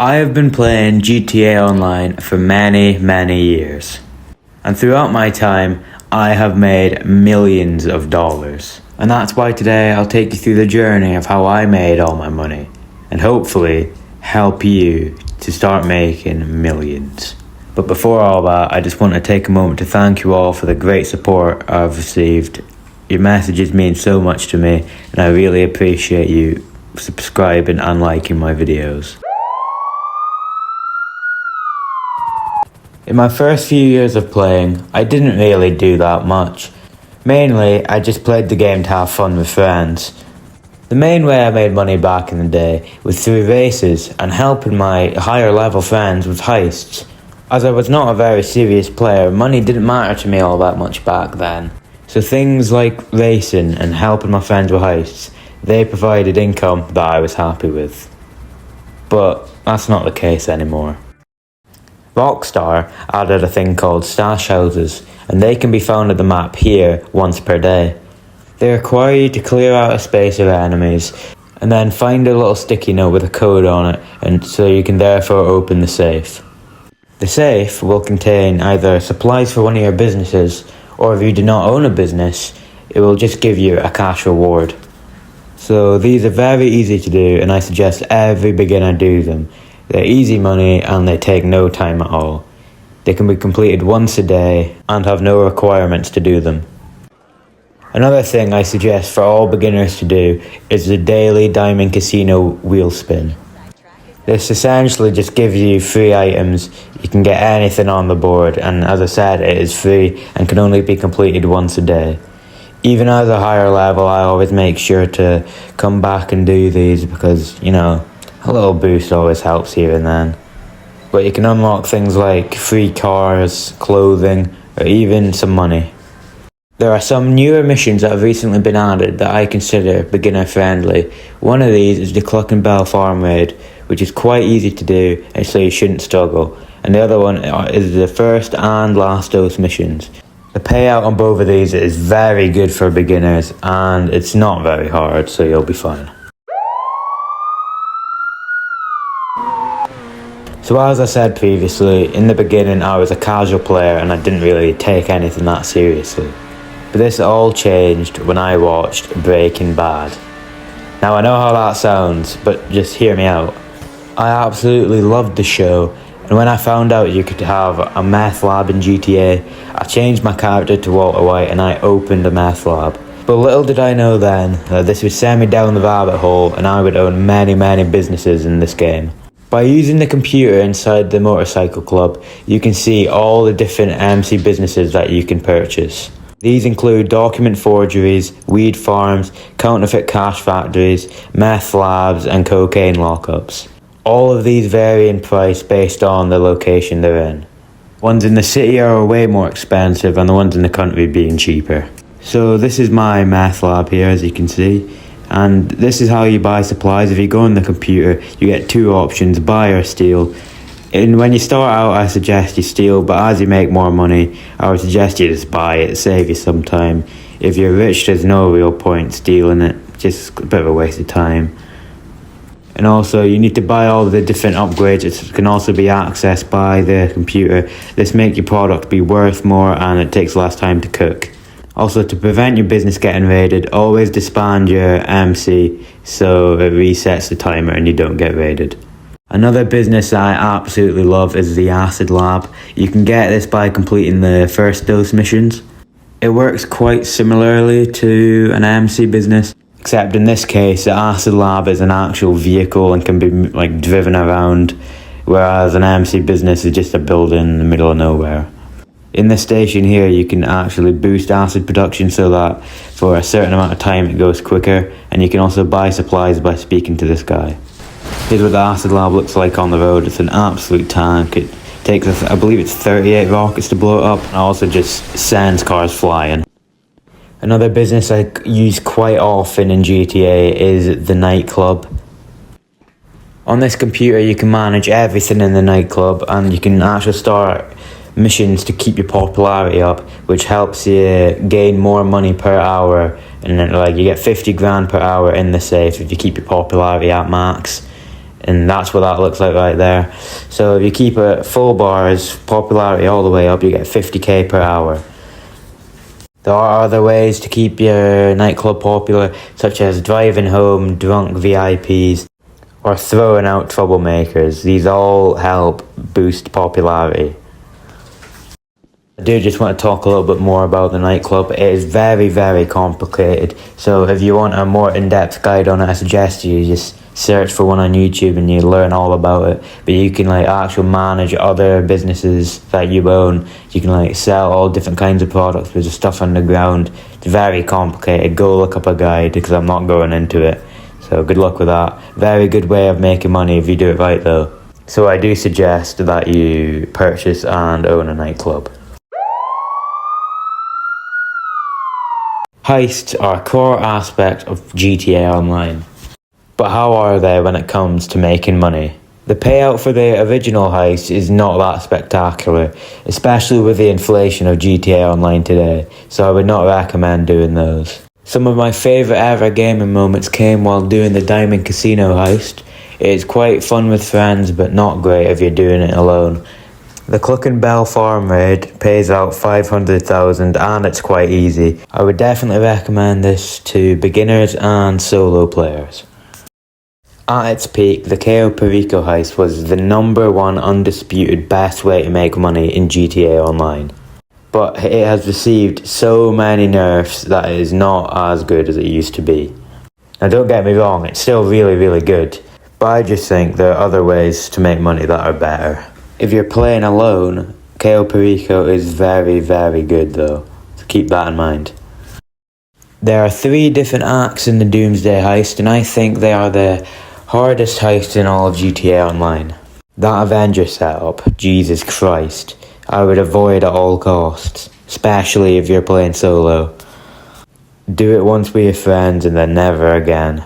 I have been playing GTA Online for many, many years. And throughout my time, I have made millions of dollars. And that's why today I'll take you through the journey of how I made all my money. And hopefully help you to start making millions. But before all that, I just want to take a moment to thank you all for the great support I've received. Your messages mean so much to me, and I really appreciate you subscribing and liking my videos. In my first few years of playing, I didn't really do that much. Mainly, I just played the game to have fun with friends. The main way I made money back in the day was through races and helping my higher level friends with heists. As I was not a very serious player, money didn't matter to me all that much back then. So things like racing and helping my friends with heists, they provided income that I was happy with. But that's not the case anymore. Rockstar added a thing called stash houses, and they can be found at the map here once per day. They require you to clear out a space of enemies, and then find a little sticky note with a code on it, and so you can therefore open the safe. The safe will contain either supplies for one of your businesses, or if you do not own a business, it will just give you a cash reward. So these are very easy to do, and I suggest every beginner do them. They're easy money and they take no time at all. They can be completed once a day and have no requirements to do them. Another thing I suggest for all beginners to do is the daily Diamond Casino wheel spin. This essentially just gives you free items. You can get anything on the board, and as I said, it is free and can only be completed once a day. Even as a higher level, I always make sure to come back and do these because, a little boost always helps here and then. But you can unlock things like free cars, clothing, or even some money. There are some newer missions that have recently been added that I consider beginner friendly. One of these is the Cluckenbell Farm Raid, which is quite easy to do, and so you shouldn't struggle. And the other one is the first and last dose missions. The payout on both of these is very good for beginners, and it's not very hard, so you'll be fine. So as I said previously, in the beginning I was a casual player and I didn't really take anything that seriously. But this all changed when I watched Breaking Bad. Now I know how that sounds, but just hear me out. I absolutely loved the show, and when I found out you could have a meth lab in GTA, I changed my character to Walter White and I opened a meth lab. But little did I know then that this would send me down the rabbit hole and I would own many, many businesses in this game. By using the computer inside the motorcycle club, you can see all the different MC businesses that you can purchase. These include document forgeries, weed farms, counterfeit cash factories, meth labs, and cocaine lockups. All of these vary in price based on the location they're in. Ones in the city are way more expensive, and the ones in the country being cheaper. So this is my meth lab here, as you can see. And this is how you buy supplies. If you go on the computer, you get two options, buy or steal. And when you start out, I suggest you steal, but as you make more money, I would suggest you just buy it, save you some time. If you're rich, there's no real point stealing it, just a bit of a waste of time. And also, you need to buy all the different upgrades. It can also be accessed by the computer. This makes your product be worth more and it takes less time to cook. Also, to prevent your business getting raided, always disband your MC so it resets the timer and you don't get raided. Another business that I absolutely love is the Acid Lab. You can get this by completing the first dose missions. It works quite similarly to an MC business, except in this case, the Acid Lab is an actual vehicle and can be driven around, whereas an MC business is just a building in the middle of nowhere. In this station here, you can actually boost acid production so that for a certain amount of time it goes quicker, and you can also buy supplies by speaking to this guy. Here's what the Acid Lab looks like on the road. It's an absolute tank. It takes, I believe it's 38 rockets to blow it up, and also just sends cars flying. Another business I use quite often in GTA is the nightclub. On this computer you can manage everything in the nightclub, and you can actually start missions to keep your popularity up, which helps you gain more money per hour, and then you get 50 grand per hour in the safe if you keep your popularity at max. and that's what that looks like right there. So if you keep it full bars, popularity all the way up, you get 50k per hour. There are other ways to keep your nightclub popular, such as driving home drunk VIPs or throwing out troublemakers. These all help boost popularity. I do just want to talk a little bit more about the nightclub. It is very, very complicated. So if you want a more in-depth guide on it, I suggest you just search for one on YouTube and you learn all about it. But you can actually manage other businesses that you own. You can sell all different kinds of products with the stuff on the ground. It's very complicated. Go look up a guide because I'm not going into it. So good luck with that. Very good way of making money if you do it right though. So I do suggest that you purchase and own a nightclub. Heists are a core aspect of GTA Online. But how are they when it comes to making money? The payout for the original heist is not that spectacular, especially with the inflation of GTA Online today, so I would not recommend doing those. Some of my favourite ever gaming moments came while doing the Diamond Casino heist. It is quite fun with friends, but not great if you're doing it alone. The Cluckenbell farm raid pays out 500,000 and it's quite easy. I would definitely recommend this to beginners and solo players. At its peak, the Cayo Perico heist was the #1 undisputed best way to make money in GTA Online. But it has received so many nerfs that it is not as good as it used to be. Now don't get me wrong, it's still really, really good. But I just think there are other ways to make money that are better. If you're playing alone, Cayo Perico is very, very good though, so keep that in mind. There are 3 different acts in the Doomsday heist, and I think they are the hardest heist in all of GTA Online. That Avenger setup, Jesus Christ, I would avoid at all costs, especially if you're playing solo. Do it once with your friends and then never again.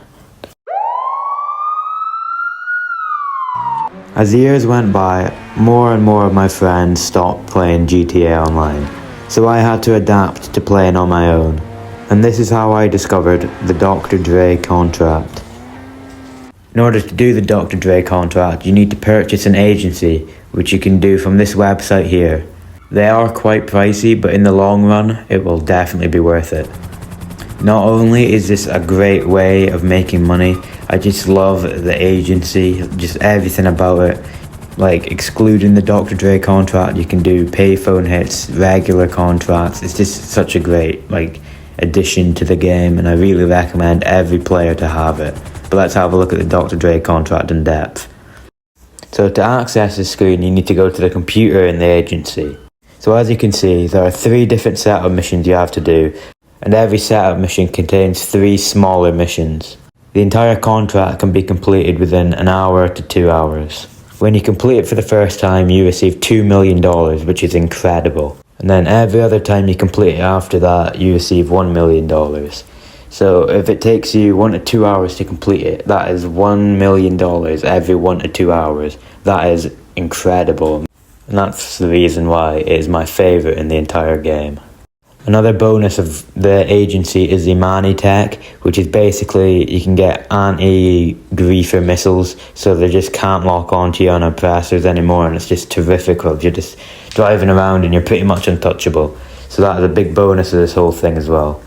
As the years went by, more and more of my friends stopped playing GTA Online, so I had to adapt to playing on my own. And this is how I discovered the Dr. Dre contract. In order to do the Dr. Dre contract, you need to purchase an agency, which you can do from this website here. They are quite pricey, but in the long run, it will definitely be worth it. Not only is this a great way of making money, I just love the agency, just everything about it. Excluding the Dr. Dre contract, you can do payphone hits, regular contracts. It's just such a great addition to the game, and I really recommend every player to have it. But let's have a look at the Dr. Dre contract in depth. So to access this screen, you need to go to the computer in the agency. So as you can see, there are 3 different setup missions you have to do, and every setup mission contains 3 smaller missions. The entire contract can be completed within an hour to 2 hours. When you complete it for the first time, you receive $2 million, which is incredible. And then every other time you complete it after that, you receive $1 million. So if it takes you 1 to 2 hours to complete it, that is $1 million every 1 to 2 hours. That is incredible. And that's the reason why it is my favourite in the entire game. Another bonus of the agency is the Imani tech, which is basically you can get anti-griefer missiles, so they just can't lock onto you on oppressors anymore, and it's just terrific. You're just driving around and you're pretty much untouchable. So that is a big bonus of this whole thing as well.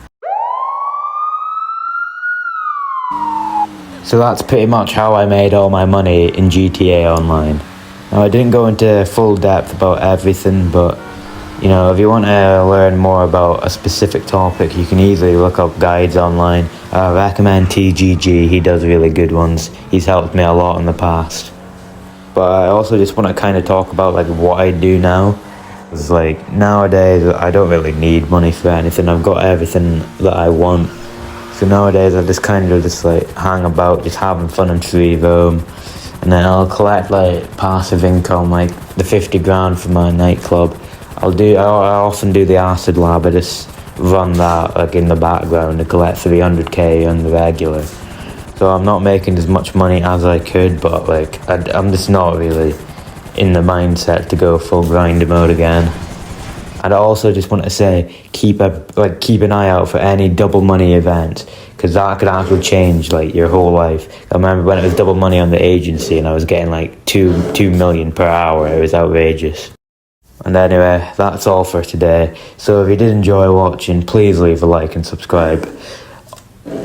So that's pretty much how I made all my money in GTA Online. Now I didn't go into full depth about everything, but if you want to learn more about a specific topic, you can easily look up guides online. I recommend TGG, he does really good ones. He's helped me a lot in the past. But I also just want to kind of talk about what I do now. It's nowadays I don't really need money for anything. I've got everything that I want. So nowadays I just hang about, just having fun and free roam. And then I'll collect passive income, the 50 grand for my nightclub. I often do the acid lab. I just run that in the background and collect 300k on the regular. So I'm not making as much money as I could, but I'm just not really in the mindset to go full grind mode again. And I also just want to say, keep an eye out for any double money events, because that could actually change like your whole life. I remember when it was double money on the agency and I was getting like 2 million per hour. It was outrageous. And anyway, that's all for today. So if you did enjoy watching, please leave a like and subscribe.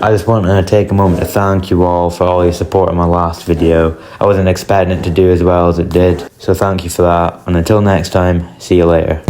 I just want to take a moment to thank you all for all your support on my last video. I wasn't expecting it to do as well as it did, so thank you for that. And until next time, see you later.